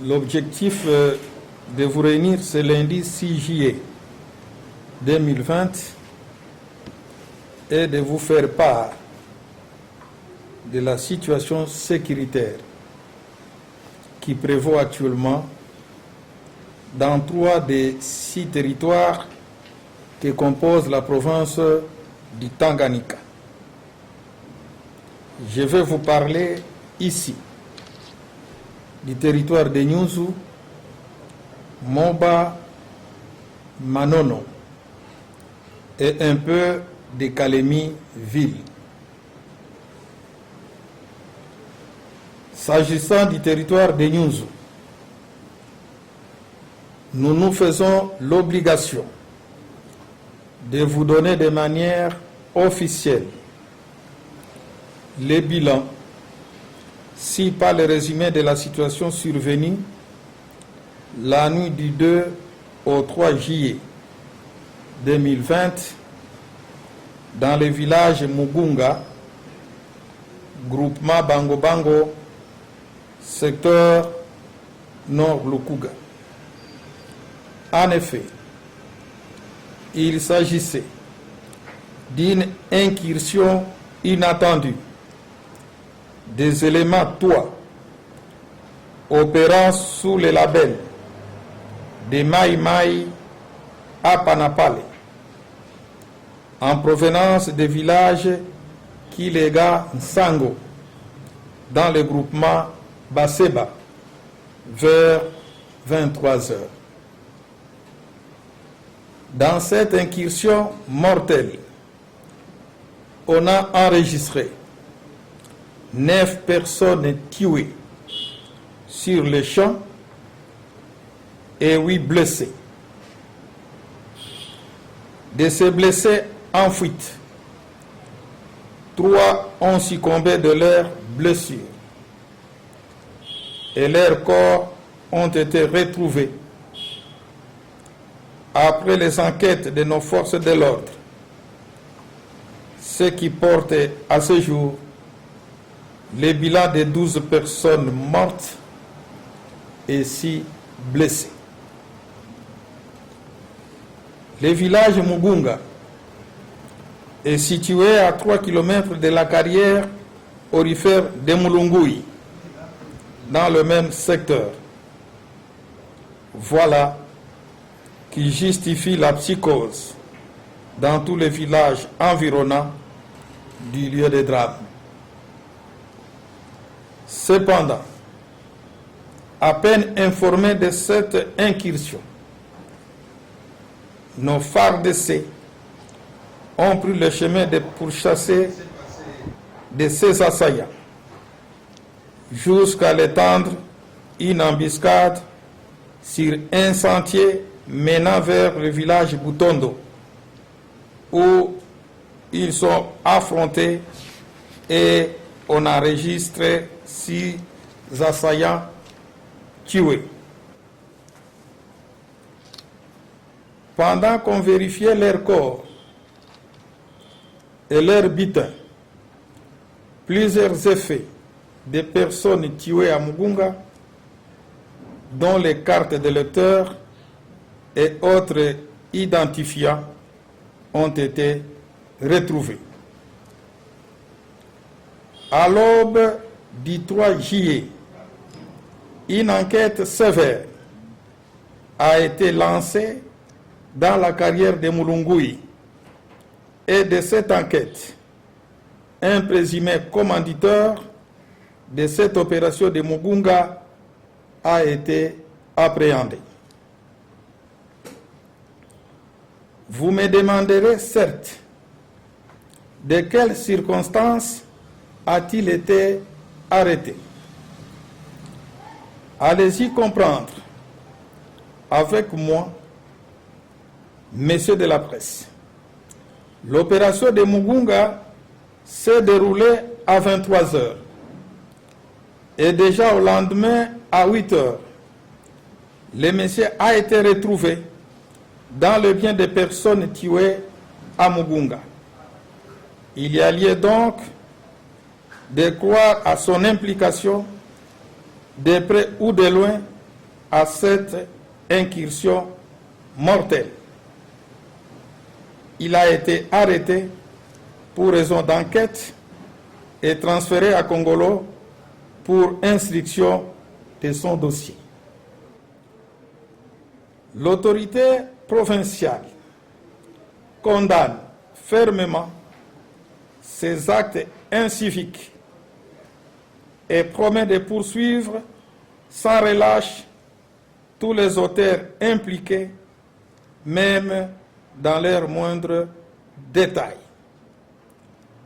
L'objectif de vous réunir ce lundi 6 juillet 2020 est de vous faire part de la situation sécuritaire qui prévaut actuellement dans 3 des 6 territoires qui composent la province du Tanganyika. Je vais vous parler ici du territoire de Nyunzu, Moba, Manono et un peu de Kalemi-Ville. S'agissant du territoire de Nyunzu, nous nous faisons l'obligation de vous donner de manière officielle les bilans, si pas le résumé de la situation survenue la nuit du 2 au 3 juillet 2020 dans le village Mugunga, groupement Bango Bango, secteur Nord Lukuga. En effet, il s'agissait d'une incursion inattendue des éléments toits opérant sous le label de Mai Mai à Panapale en provenance des villages Kilega Nsango dans le groupement Baseba vers 23 heures. Dans cette incursion mortelle, on a enregistré 9 personnes tuées sur le champ et 8 blessés. De ces blessés en fuite, 3 ont succombé de leurs blessures et leurs corps ont été retrouvés après les enquêtes de nos forces de l'ordre, ce qui porte à ce jour le bilan de 12 personnes mortes et 6 blessées. Le village Mugunga est situé à 3 km de la carrière aurifère de Mulungui, dans le même secteur. Voilà qui justifie la psychose dans tous les villages environnants du lieu de drame. Cependant, à peine informés de cette incursion, nos FARDC ont pris le chemin de pourchasser de ces assaillants jusqu'à l'étendre une embuscade sur un sentier menant vers le village Butondo, où ils sont affrontés et on enregistre 6 assaillants tués. Pendant qu'on vérifiait leurs corps et leurs butins, plusieurs effets de personnes tuées à Mugunga, dont les cartes de lecteurs et autres identifiants, ont été retrouvés. À l'aube du 3 juillet, une enquête sévère a été lancée dans la carrière de Mulungui, et de cette enquête, un présumé commanditeur de cette opération de Mugunga a été appréhendé. Vous me demanderez certes de quelles circonstances a-t-il été arrêté. Allez-y comprendre avec moi, messieurs de la presse. L'opération de Mugunga s'est déroulée à 23 heures et déjà au lendemain à 8 heures, le monsieur a été retrouvé dans le bien des personnes tuées à Mugunga. Il y a lieu donc de croire à son implication de près ou de loin à cette incursion mortelle. Il a été arrêté pour raison d'enquête et transféré à Congolo pour instruction de son dossier. L'autorité provinciale condamne fermement ces actes inciviques et promet de poursuivre sans relâche tous les auteurs impliqués, même dans leurs moindres détails.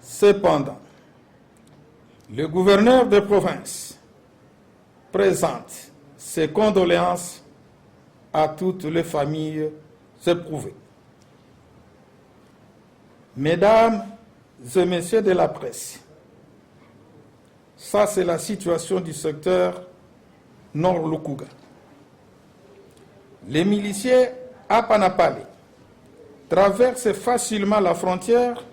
Cependant, le gouverneur de province présente ses condoléances à toutes les familles éprouvées. Mesdames et messieurs de la presse, ça c'est la situation du secteur Nord-Lukuga. Les miliciens à Panapale traversent facilement la frontière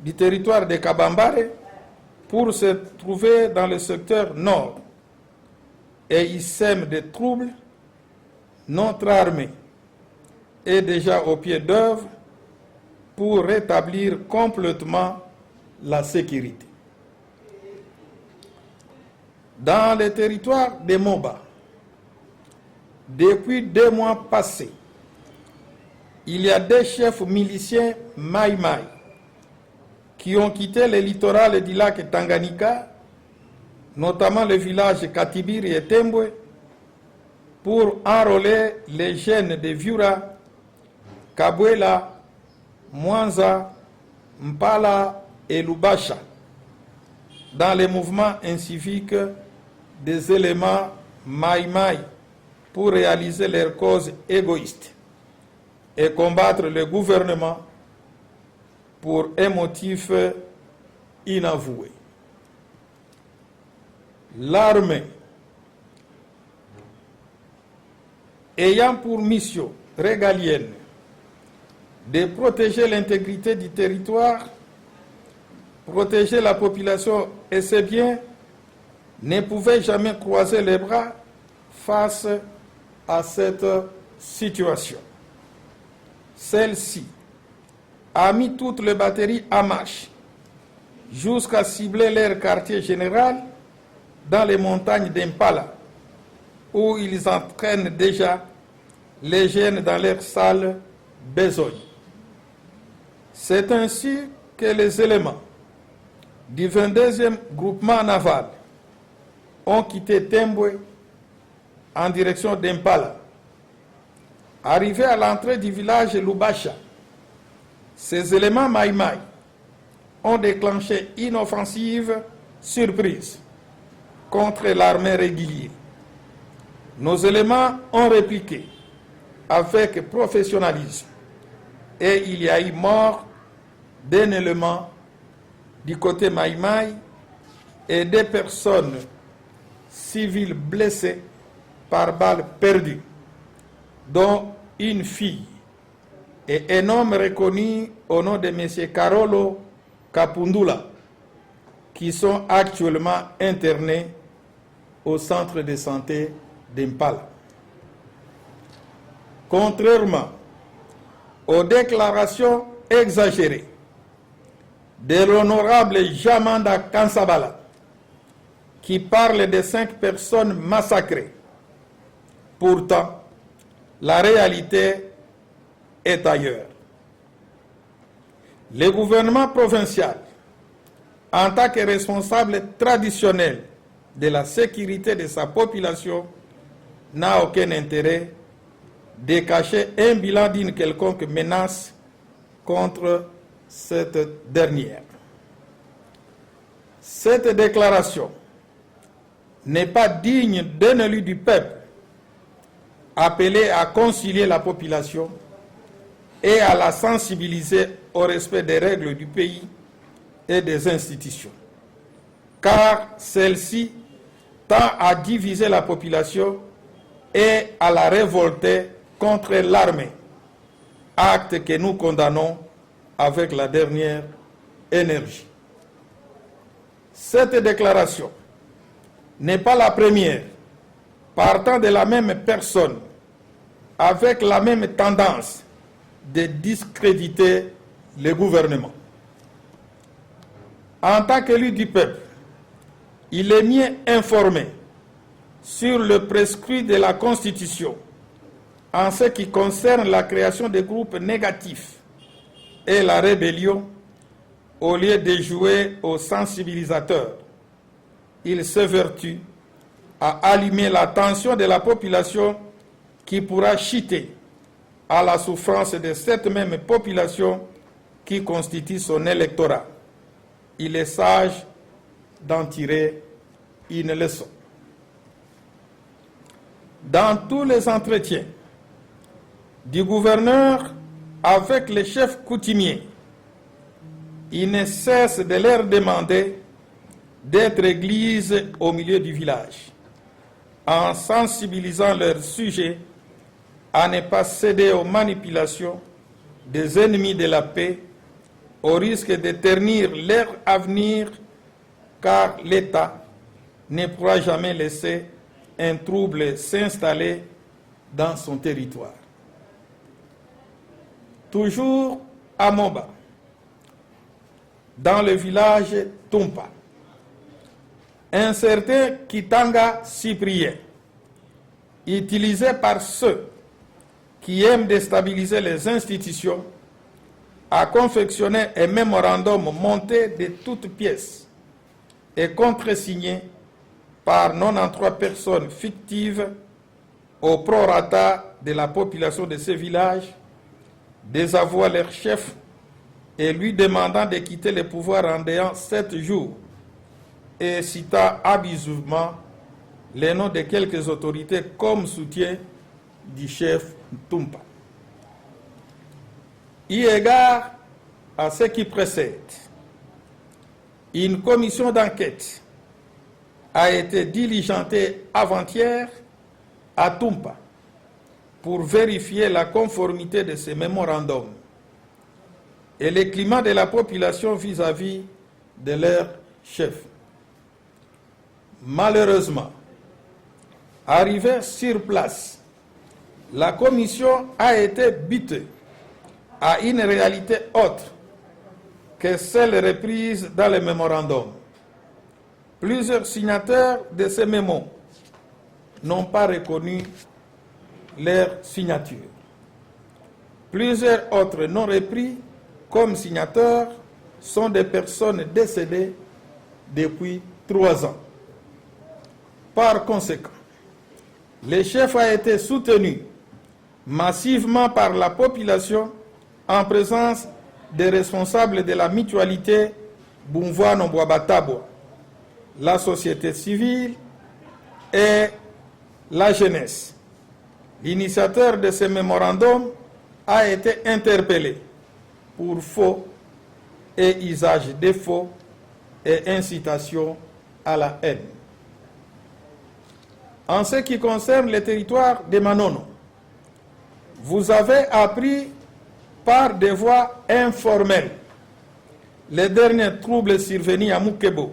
du territoire de Kabambare pour se trouver dans le secteur nord et y sèment des troubles. Notre armée est déjà au pied d'œuvre pour rétablir complètement la sécurité. Dans le territoire de Moba, depuis 2 mois passés, il y a 2 chefs miliciens Maï-Maï qui ont quitté le littoral du lac Tanganyika, notamment le village Katibiri et Tembwe, pour enrôler les jeunes de Viura, Kabwela, Mwanza, Mpala et Lubasha dans les mouvements inciviques des éléments Maï-Maï pour réaliser leurs causes égoïstes et combattre le gouvernement pour un motif inavoué. L'armée, ayant pour mission régalienne de protéger l'intégrité du territoire, protéger la population et ses biens, ne pouvait jamais croiser les bras face à cette situation. Celle-ci a mis toutes les batteries en marche jusqu'à cibler leur quartier général dans les montagnes d'Impala, où ils entraînent déjà les jeunes dans leur sale besogne. C'est ainsi que les éléments du 22e groupement naval ont quitté Tembwe en direction d'Impala. Arrivés à l'entrée du village Lubasha, ces éléments Maï-Maï ont déclenché une offensive surprise contre l'armée régulière. Nos éléments ont répliqué avec professionnalisme et il y a eu mort d'un élément du côté Maï-Maï et 2 personnes civiles blessées par balles perdues, dont une fille et un homme reconnu au nom de M. Karolo Kapundula, qui sont actuellement internés au centre de santé d'Impala. Contrairement aux déclarations exagérées de l'honorable Jamanda Kansabala, qui parle de 5 personnes massacrées, pourtant, la réalité est ailleurs. Le gouvernement provincial, en tant que responsable traditionnel de la sécurité de sa population, n'a aucun intérêt de cacher un bilan d'une quelconque menace contre cette dernière. Cette déclaration n'est pas digne d'un élu du peuple appelé à concilier la population et à la sensibiliser au respect des règles du pays et des institutions, car celle-ci tend à diviser la population et à la révolter contre l'armée, acte que nous condamnons avec la dernière énergie. Cette déclaration n'est pas la première partant de la même personne, avec la même tendance de discréditer le gouvernement. En tant qu'élu du peuple, il est mieux informé sur le prescrit de la Constitution en ce qui concerne la création des groupes négatifs et la rébellion, au lieu de jouer au sensibilisateur. Il s'évertue à allumer l'attention de la population qui pourra chuter à la souffrance de cette même population qui constitue son électorat. Il est sage d'en tirer une leçon. Dans tous les entretiens du gouverneur avec les chefs coutumiers, il ne cesse de leur demander d'être église au milieu du village, en sensibilisant leurs sujets à ne pas céder aux manipulations des ennemis de la paix, au risque de ternir leur avenir, car l'État ne pourra jamais laisser un trouble s'installer dans son territoire. Toujours à Moba, dans le village Tumpa, un certain Kitanga Cyprien, utilisé par ceux qui aiment déstabiliser les institutions, a confectionné un mémorandum monté de toutes pièces et contresigné par 93 personnes fictives au prorata de la population de ce village, désavouant leur chef et lui demandant de quitter le pouvoir en dehors 7 jours, et cita abusivement les noms de quelques autorités comme soutien du chef Tumpa. Eu égard à ce qui précède, une commission d'enquête a été diligentée avant-hier à Tumpa pour vérifier la conformité de ces mémorandums et le climat de la population vis-à-vis de leur chef. Malheureusement, arrivée sur place, la commission a été butée à une réalité autre que celle reprise dans le mémorandum. Plusieurs signataires de ces mémos n'ont pas reconnu leur signature. Plusieurs autres non repris comme signataires sont des personnes décédées depuis 3 ans. Par conséquent, le chef a été soutenu massivement par la population en présence des responsables de la mutualité Bumvano-Boabatabwa, la société civile et la jeunesse. L'initiateur de ce mémorandum a été interpellé pour faux et usage de faux et incitation à la haine. En ce qui concerne le territoire de Manono, vous avez appris par des voies informelles les derniers troubles survenus à Mukebo.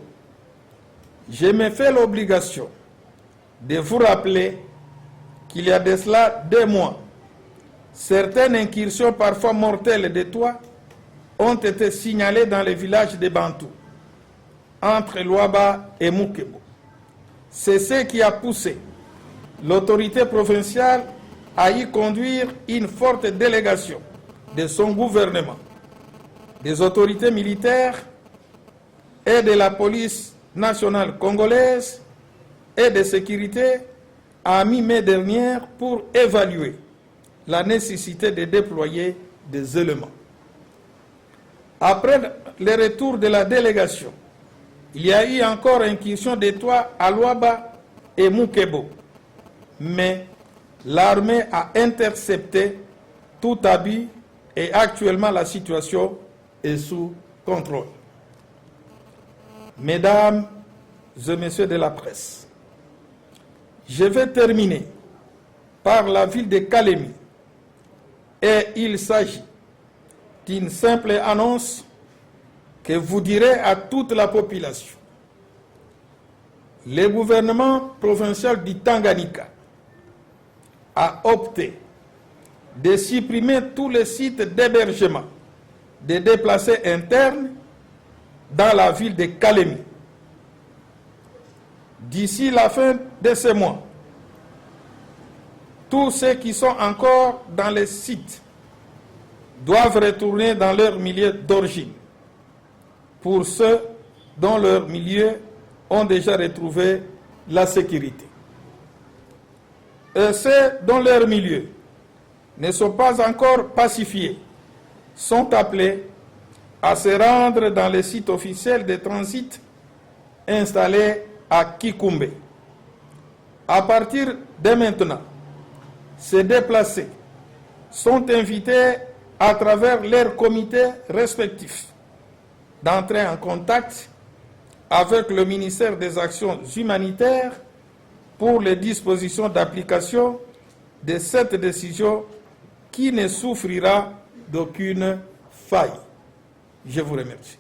Je me fais l'obligation de vous rappeler qu'il y a de cela 2 mois, certaines incursions parfois mortelles de toits ont été signalées dans les villages de Bantou, entre Luaba et Mukebo. C'est ce qui a poussé l'autorité provinciale à y conduire une forte délégation de son gouvernement, des autorités militaires et de la police nationale congolaise et de sécurité à mi-mai dernière pour évaluer la nécessité de déployer des éléments. Après le retour de la délégation, il y a eu encore incursion des toits à Luaba et Mukebo, mais l'armée a intercepté tout abus et actuellement la situation est sous contrôle. Mesdames et messieurs de la presse, je vais terminer par la ville de Kalemi et il s'agit d'une simple annonce que vous direz à toute la population. Le gouvernement provincial du Tanganyika a opté de supprimer tous les sites d'hébergement des déplacés internes dans la ville de Kalemi. D'ici la fin de ce mois, tous ceux qui sont encore dans les sites doivent retourner dans leur milieu d'origine. Pour ceux dont leur milieu ont déjà retrouvé la sécurité. Et ceux dont leur milieu ne sont pas encore pacifiés sont appelés à se rendre dans les sites officiels de transit installés à Kikumbe. À partir de maintenant, ces déplacés sont invités à travers leurs comités respectifs d'entrer en contact avec le ministère des Actions humanitaires pour les dispositions d'application de cette décision qui ne souffrira d'aucune faille. Je vous remercie.